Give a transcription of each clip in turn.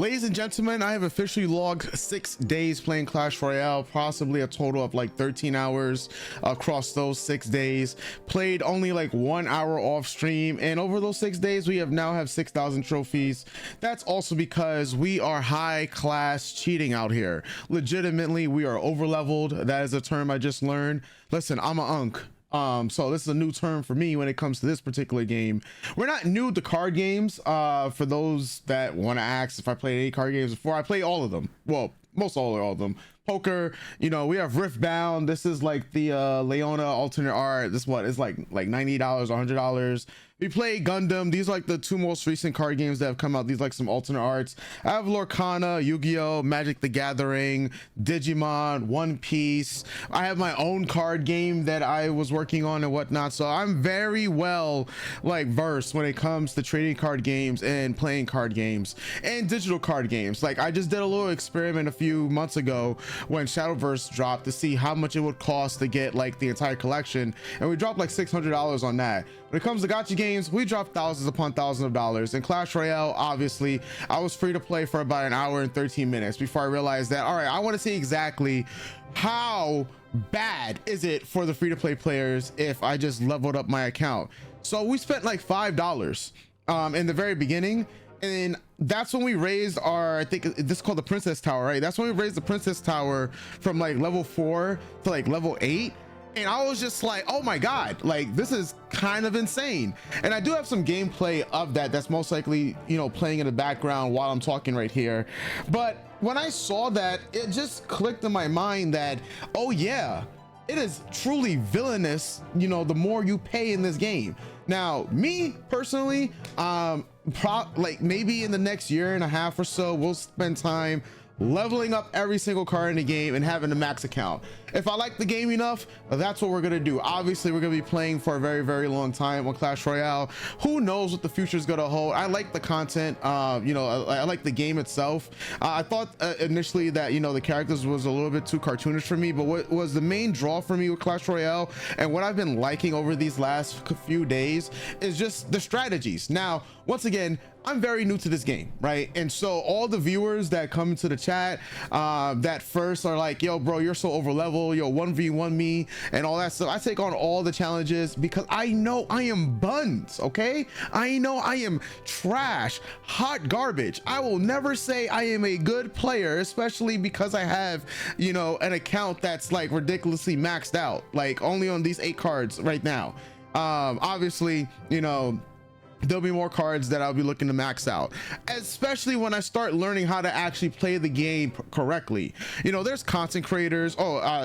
Ladies and gentlemen, I have officially logged 6 days playing Clash Royale, possibly a total of like 13 hours across those 6 days. Played only like 1 hour off stream, and over those 6 days we now have 6,000 trophies. That's also because we are high class cheating out here. Legitimately, we are over leveled. That is a term I just learned. Listen, I'm an unk. So this is a new term for me when it comes to this particular game. We're not new to card games. For those that want to ask if I played any card games before, I play all of them. Well, most all of them. Poker, you know, we have Riftbound. This is like the Leona alternate art. This what is like $90 or $100. We play Gundam. These are like the 2 most recent card games that have come out. These like some alternate arts. I have Lorcana, Yu-Gi-Oh, Magic the Gathering, Digimon, One Piece. I have my own card game that I was working on and whatnot. So I'm very well like versed when it comes to trading card games and playing card games and digital card games. Like I just did a little experiment a few months ago when Shadowverse dropped to see how much it would cost to get like the entire collection, and we dropped like $600 on that. When it comes to gacha games, we dropped thousands upon thousands of dollars. In Clash Royale, obviously, I was free to play for about an hour and 13 minutes before I realized that, all right, I want to see exactly how bad is it for the free-to-play players if I just leveled up my account. So we spent like $5 in the very beginning, and that's when we raised our, I think this is called the Princess Tower, right? That's when we raised the Princess Tower from like level 4 to like level 8. And I was just like, oh my god, like this is kind of insane. And I do have some gameplay of that that's most likely, you know, playing in the background while I'm talking right here. But when I saw that, it just clicked in my mind that, oh yeah, it is truly villainous, you know, the more you pay in this game. Now me personally, like maybe in the next year and a half or so, we'll spend time leveling up every single card in the game and having a max account. If I like the game enough, that's what we're gonna do. Obviously, we're gonna be playing for a very, very long time on Clash Royale. Who knows what the future is gonna hold? I like the content. You know, I like the game itself. I thought initially that, you know, the characters was a little bit too cartoonish for me, but what was the main draw for me with Clash Royale and what I've been liking over these last few days is just the strategies. Now, once again, I'm very new to this game, right? And so all the viewers that come into the chat that first are like, yo bro, you're so over level, yo 1v1 me and all that stuff, I take on all the challenges because I know I am buns. Okay, I know I am trash, hot garbage. I will never say I am a good player, especially because I have, you know, an account that's like ridiculously maxed out, like only on these 8 cards right now. Obviously, you know, there'll be more cards that I'll be looking to max out, especially when I start learning how to actually play the game correctly. You know, there's content creators.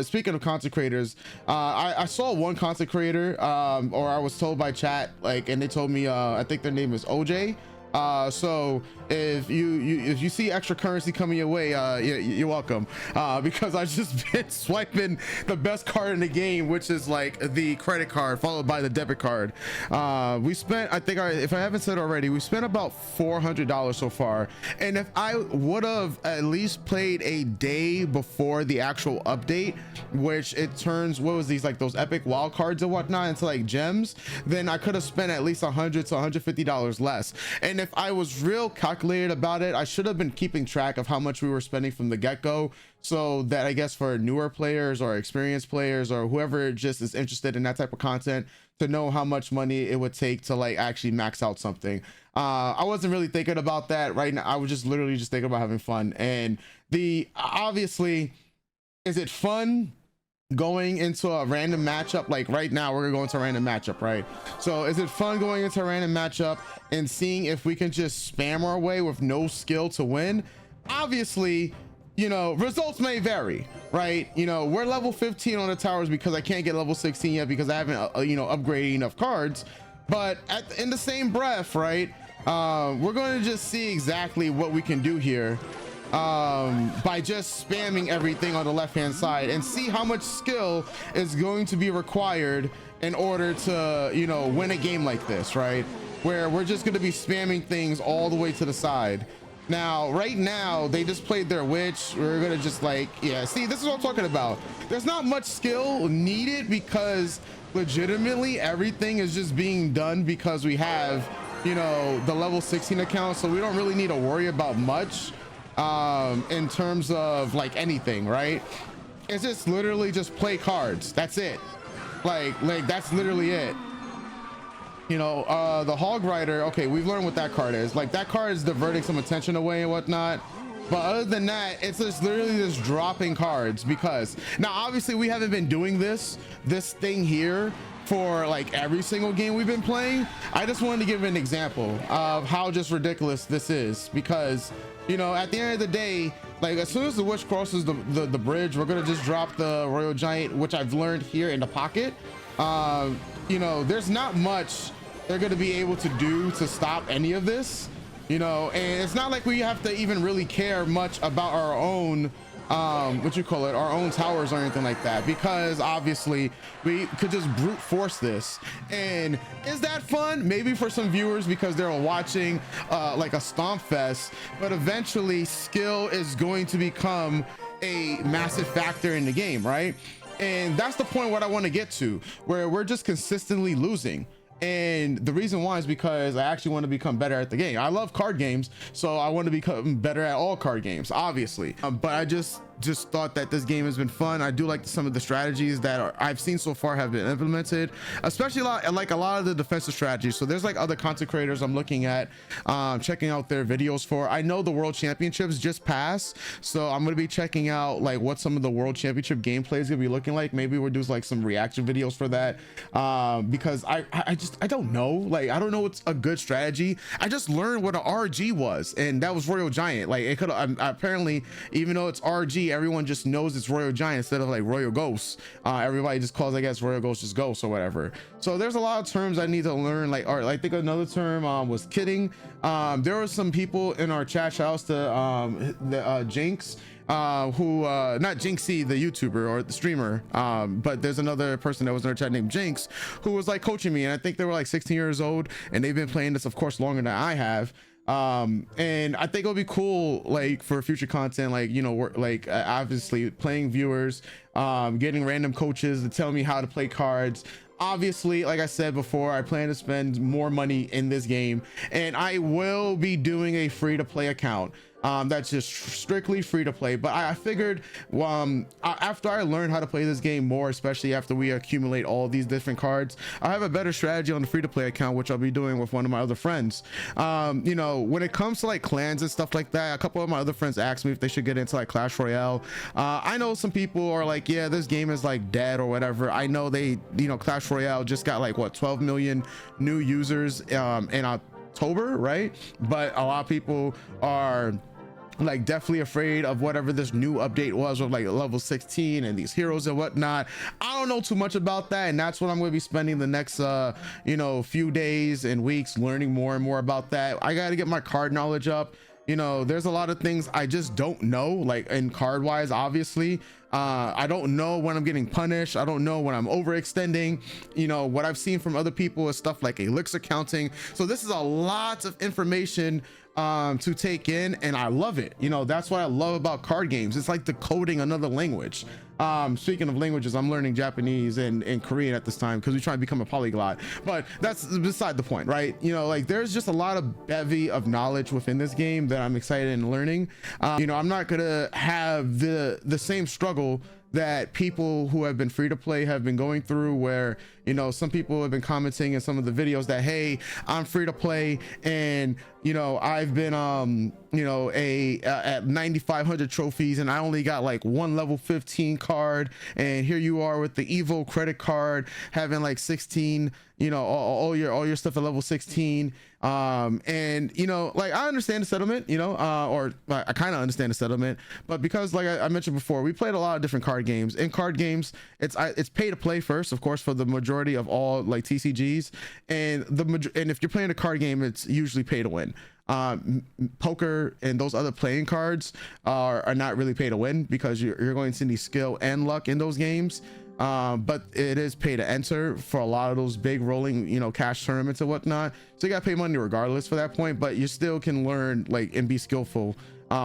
Speaking of content creators, I saw one content creator, or I was told by chat, like, and they told me, I think their name is OJ. So if you see extra currency coming your way, you're welcome, because I just been swiping the best card in the game, which is like the credit card followed by the debit card. We spent, I think, if I haven't said already, we spent about $400 so far, and if I would have at least played a day before the actual update, which it turns, what was these, like those epic wild cards and whatnot, into like gems, then I could have spent at least $100 to $150 less. And if I was real calculated about it, I should have been keeping track of how much we were spending from the get-go, so that I guess for newer players or experienced players or whoever just is interested in that type of content to know how much money it would take to like actually max out something. I wasn't really thinking about that right now. I was just literally just thinking about having fun. And obviously, is it fun going into a random matchup? Like right now we're going to a random matchup, right? So is it fun going into a random matchup and seeing if we can just spam our way with no skill to win? Obviously, you know, results may vary, right? You know, we're level 15 on the towers because I can't get level 16 yet because I haven't you know, upgraded enough cards. But in the same breath, right, we're going to just see exactly what we can do here by just spamming everything on the left hand side and see how much skill is going to be required in order to, you know, win a game like this, right, where we're just going to be spamming things all the way to the side. Now right now they just played their witch. We're gonna just like, yeah, see, this is what I'm talking about. There's not much skill needed because legitimately everything is just being done because we have, you know, the level 16 account, so we don't really need to worry about much in terms of like anything, right? It's just literally just play cards. That's it. Like that's literally it. You know, the Hog Rider, okay, we've learned what that card is. Like that card is diverting some attention away and whatnot. But other than that, it's just literally just dropping cards. Because now obviously we haven't been doing this thing here for like every single game we've been playing. I just wanted to give an example of how just ridiculous this is, because you know, at the end of the day, like as soon as the witch crosses the bridge, we're gonna just drop the Royal Giant, which I've learned here in the pocket. You know, there's not much they're gonna be able to do to stop any of this, you know, and it's not like we have to even really care much about our own what you call it, our own towers or anything like that, because obviously we could just brute force this. And is that fun? Maybe for some viewers because they're watching like a stomp fest, but eventually skill is going to become a massive factor in the game, right? And that's the point what I want to get to, where we're just consistently losing. And the reason why is because I actually want to become better at the game. I love card games, so I want to become better at all card games, obviously. But I just thought that this game has been fun. I do like some of the strategies that I've seen so far have been implemented, especially a lot of the defensive strategies. So there's like other content creators I'm looking at, checking out their videos for. I know the World Championships just passed, so I'm going to be checking out like what some of the World Championship gameplay is going to be looking like. Maybe we'll do like some reaction videos for that, because I don't know, like I don't know what's a good strategy. I just learned what an RG was, and that was Royal Giant. Like it could apparently, even though it's RG, everyone just knows it's Royal Giant instead of like Royal Ghost. Everybody just calls, I guess, Royal Ghost just Ghost or whatever. So there's a lot of terms I need to learn. Like, or I think another term was kidding. There were some people in our chat, shout outs to the Jinx, who not Jinxie the YouTuber or the streamer, but there's another person that was in our chat named Jinx, who was like coaching me, and I think they were like 16 years old, and they've been playing this of course longer than I have. And I think it'll be cool, like for future content, like, you know, we're like obviously playing viewers, getting random coaches to tell me how to play cards. Obviously, like I said before, I plan to spend more money in this game, and I will be doing a free to play account. That's just strictly free to play. But I figured after I learn how to play this game more, especially after we accumulate all these different cards, I have a better strategy on the free to play account, which I'll be doing with one of my other friends. You know, when it comes to like clans and stuff like that, a couple of my other friends asked me if they should get into like Clash Royale. I know some people are like, yeah, this game is like dead or whatever. I know they, you know, Clash Royale just got like what, 12 million new users in October, right? But a lot of people are like definitely afraid of whatever this new update was with like level 16 and these heroes and whatnot. I don't know too much about that, and that's what I'm going to be spending the next you know, few days and weeks learning more and more about that. I got to get my card knowledge up. You know, there's a lot of things I just don't know, like in card wise. Obviously I don't know when I'm getting punished. I don't know when I'm overextending. You know, what I've seen from other people is stuff like elixir counting. So this is a lot of information to take in, and I love it. You know, that's what I love about card games. It's like decoding another language. Speaking of languages, I'm learning Japanese and Korean at this time because we try to become a polyglot, but that's beside the point, right? You know, like there's just a lot of bevy of knowledge within this game that I'm excited in learning. You know, I'm not gonna have the same struggle that people who have been free to play have been going through, where, you know, some people have been commenting in some of the videos that, hey, I'm free to play and, you know, I've been you know, at 9,500 trophies and I only got like one level 15 card, and here you are with the Evo credit card having like 16, you know, all your stuff at level 16. And you know, like I understand the settlement, you know, or I kind of understand the settlement, but because like I mentioned before, we played a lot of different card games. In card games, it's pay to play first, of course, for the majority of all like TCGs, and if you're playing a card game, it's usually pay to win. Poker and those other playing cards are not really pay to win, because you're going to need skill and luck in those games. But it is pay to enter for a lot of those big rolling, you know, cash tournaments and whatnot. So you gotta pay money regardless for that point, but you still can learn like and be skillful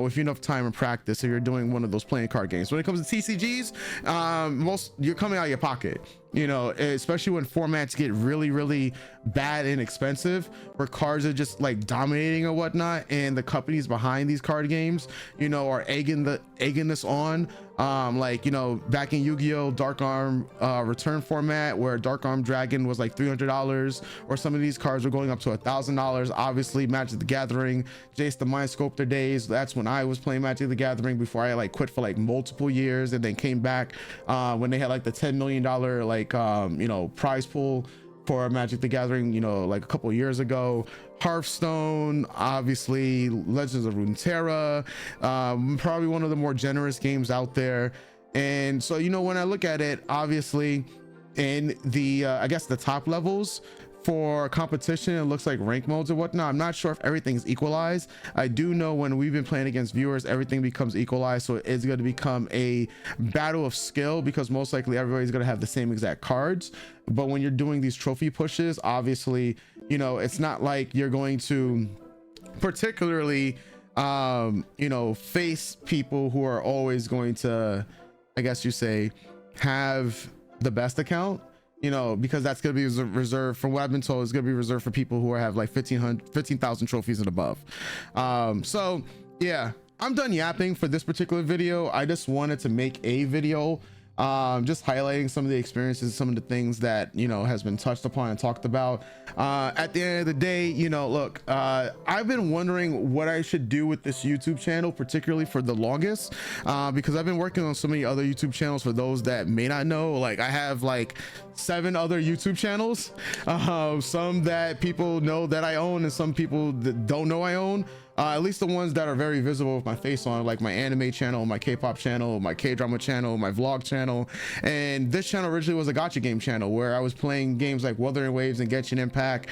with enough time and practice if you're doing one of those playing card games. When it comes to TCGs, you're coming out of your pocket. you know, especially when formats get really bad and expensive, where cards are just like dominating or whatnot, and the companies behind these card games, you know, are egging this on. Like, you know, back in Yu-Gi-Oh! Dark Arm return format, where Dark Arm Dragon was like $300, or some of these cards were going up to $1,000. Obviously, Magic the Gathering, Jace the Mind Sculptor days, that's when I was playing Magic the Gathering before I like quit for like multiple years, and then came back when they had like the $10 million like you know, prize pool for Magic the Gathering, you know, like a couple of years ago. Hearthstone, obviously, Legends of Runeterra, probably one of the more generous games out there. And so, you know, when I look at it, obviously in the I guess the top levels for competition, it looks like rank modes and whatnot. I'm not sure if everything's equalized. I do know when we've been playing against viewers, everything becomes equalized, so it's going to become a battle of skill, because most likely everybody's going to have the same exact cards. But when you're doing these trophy pushes, obviously, you know, it's not like you're going to particularly you know, face people who are always going to, I guess you say, have the best account, you know, because that's going to be reserved, from what I've been told, it's going to be reserved for people who have like 15,000 trophies and above. So yeah, I'm done yapping for this particular video. I just wanted to make a video just highlighting some of the experiences, some of the things that, you know, has been touched upon and talked about. At the end of the day, you know, look, I've been wondering what I should do with this YouTube channel, particularly for the longest, because I've been working on so many other YouTube channels. For those that may not know, like, I have like 7 other YouTube channels, some that people know that I own and some people that don't know I own. At least the ones that are very visible with my face on, like my anime channel, my K-pop channel, my K-drama channel, my vlog channel. And this channel originally was a gacha game channel where I was playing games like Wuthering Waves and Genshin Impact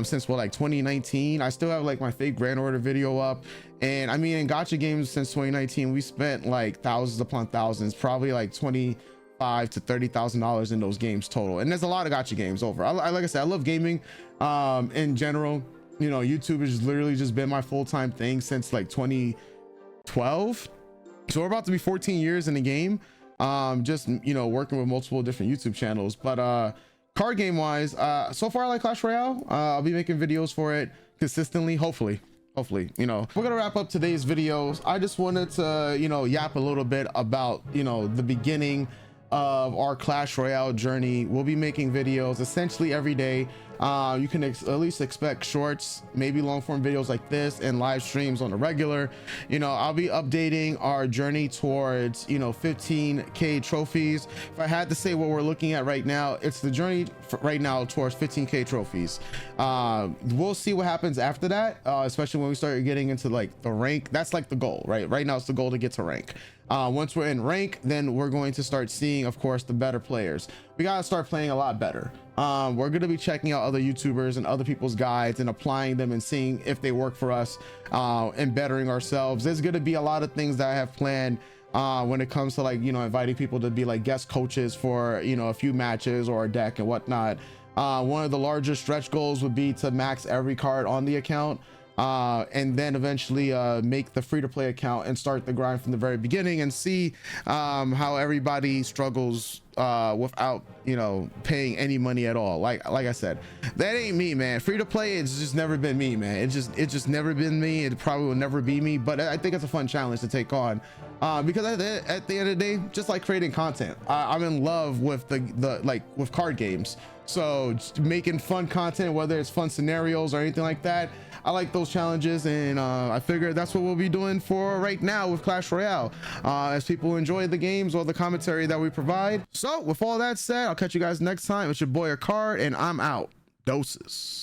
since, what, like 2019. I still have like my fake Grand Order video up. And I mean, in gacha games since 2019, we spent like thousands upon thousands, probably like $25,000 to $30,000 in those games total. And there's a lot of gacha games over. Like I said, I love gaming in general. You know, YouTube has literally just been my full-time thing since like 2012. So we're about to be 14 years in the game. Just, you know, working with multiple different YouTube channels. But card game wise, so far I like Clash Royale. I'll be making videos for it consistently, hopefully, you know. We're gonna wrap up today's videos. I just wanted to, you know, yap a little bit about, you know, the beginning of our Clash Royale journey. We'll be making videos essentially every day. You can at least expect shorts, maybe long form videos like this, and live streams on the regular. You know, I'll be updating our journey towards, you know, 15K trophies. If I had to say what we're looking at right now, it's the journey right now towards 15K trophies. We'll see what happens after that, especially when we start getting into like the rank. That's like the goal, right? Right now it's the goal to get to rank. Once we're in rank, then we're going to start seeing, of course, the better players. We got to start playing a lot better. We're going to be checking out other YouTubers and other people's guides and applying them and seeing if they work for us, and bettering ourselves. There's going to be a lot of things that I have planned when it comes to, like, you know, inviting people to be like guest coaches for, you know, a few matches or a deck and whatnot. One of the larger stretch goals would be to max every card on the account. And then eventually make the free-to-play account and start the grind from the very beginning and see how everybody struggles without, you know, paying any money at all. Like I said, that ain't me, man. Free-to-play, it's just never been me, man. It's just never been me. It probably will never be me, but I think it's a fun challenge to take on, because at the end of the day, just like creating content, I'm in love with the like with card games. So making fun content, whether it's fun scenarios or anything like that, I like those challenges, and I figure that's what we'll be doing for right now with Clash Royale, as people enjoy the games or the commentary that we provide. So with all that said, I'll catch you guys next time. It's your boy Card, and I'm out. Doses.